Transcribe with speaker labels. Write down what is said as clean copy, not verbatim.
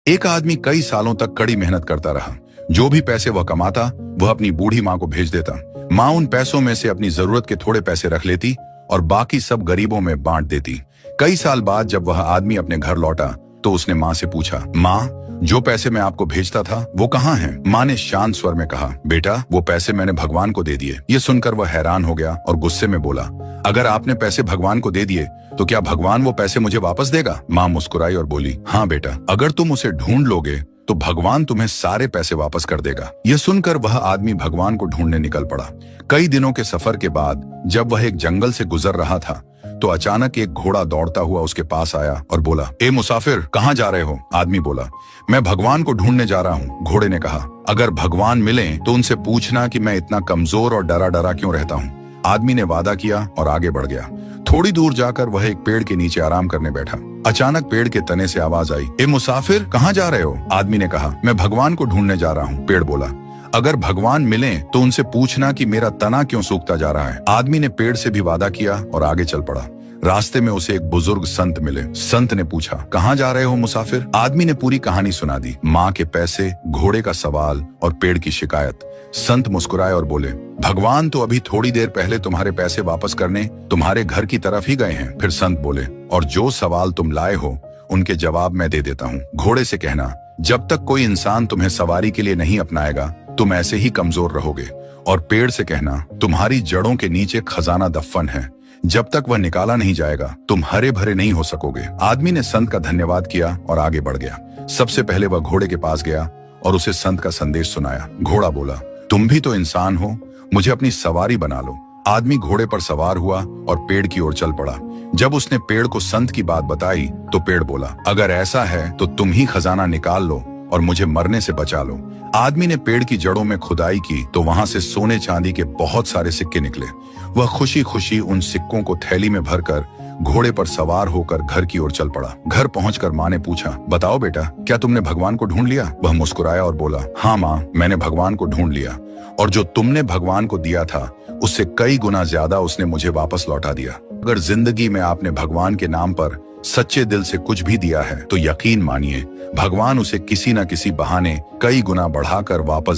Speaker 1: एक आदमी कई सालों तक कड़ी मेहनत करता रहा। जो भी पैसे वह कमाता वह अपनी बूढ़ी माँ को भेज देता। माँ उन पैसों में से अपनी जरूरत के थोड़े पैसे रख लेती और बाकी सब गरीबों में बांट देती। कई साल बाद जब वह आदमी अपने घर लौटा तो उसने माँ से पूछा, माँ, जो पैसे मैं आपको भेजता था वो कहाँ हैं? माँ ने शांत स्वर में कहा, बेटा, वो पैसे मैंने भगवान को दे दिए। ये सुनकर वह हैरान हो गया और गुस्से में बोला, अगर आपने पैसे भगवान को दे दिए तो क्या भगवान वो पैसे मुझे वापस देगा? माँ मुस्कुराई और बोली, हाँ बेटा, अगर तुम उसे ढूंढ लोगे तो भगवान तुम्हें सारे पैसे वापस कर देगा। यह सुनकर वह आदमी भगवान को ढूंढने निकल पड़ा। कई दिनों के सफर के बाद जब वह एक जंगल से गुजर रहा था तो अचानक एक घोड़ा दौड़ता हुआ उसके पास आया और बोला, ए मुसाफिर, कहाँ जा रहे हो? आदमी बोला, मैं भगवान को ढूंढने जा रहा हूँ। घोड़े ने कहा, अगर भगवान मिले तो उनसे पूछना कि मैं इतना कमजोर और डरा डरा क्यों रहता हूँ। आदमी ने वादा किया और आगे बढ़ गया। थोड़ी दूर जाकर वह एक पेड़ के नीचे आराम करने बैठा। अचानक पेड़ के तने से आवाज आई, ए मुसाफिर, कहाँ जा रहे हो? आदमी ने कहा, मैं भगवान को ढूंढने जा रहा हूँ। पेड़ बोला, अगर भगवान मिले तो उनसे पूछना कि मेरा तना क्यों सूखता जा रहा है। आदमी ने पेड़ से भी वादा किया और आगे चल पड़ा। रास्ते में उसे एक बुजुर्ग संत मिले। संत ने पूछा, कहाँ जा रहे हो मुसाफिर? आदमी ने पूरी कहानी सुना दी, माँ के पैसे, घोड़े का सवाल और पेड़ की शिकायत। संत मुस्कुराए और बोले, भगवान तो अभी थोड़ी देर पहले तुम्हारे पैसे वापस करने तुम्हारे घर की तरफ ही गए हैं। फिर संत बोले, और जो सवाल तुम लाए हो उनके जवाब मैं दे देता हूँ। घोड़े से कहना, जब तक कोई इंसान तुम्हें सवारी के लिए नहीं अपनाएगा तुम ऐसे ही कमजोर रहोगे। और पेड़ से कहना, तुम्हारी जड़ों के नीचे खजाना दफन है, जब तक वह निकाला नहीं जाएगा तुम हरे भरे नहीं हो सकोगे। आदमी ने संत का धन्यवाद किया और आगे बढ़ गया। सबसे पहले वह घोड़े के पास गया और उसे संत का संदेश सुनाया। घोड़ा बोला, तुम भी तो इंसान हो, मुझे अपनी सवारी बना लो। आदमी घोड़े पर सवार हुआ और पेड़ की ओर चल पड़ा। जब उसने पेड़ को संत की बात बताई तो पेड़ बोला, अगर ऐसा है तो तुम ही खजाना निकाल लो और मुझे मरने से बचा लो। आदमी ने पेड़ की जड़ों में खुदाई की तो वहां से सोने चांदी के बहुत सारे सिक्के निकले। वह खुशी खुशी उन सिक्कों को थैली में भरकर घोड़े पर सवार होकर घर की ओर चल पड़ा। घर पहुंचकर माँ ने पूछा, बताओ बेटा, क्या तुमने भगवान को ढूंढ लिया? वह मुस्कुराया और बोला, हाँ माँ, मैंने भगवान को ढूंढ लिया और जो तुमने भगवान को दिया था उससे कई गुना ज्यादा उसने मुझे वापस लौटा दिया। अगर जिंदगी में आपने भगवान के नाम पर सच्चे दिल से कुछ भी दिया है तो यकीन मानिए भगवान उसे किसी न किसी बहाने कई गुना बढ़ाकर वापस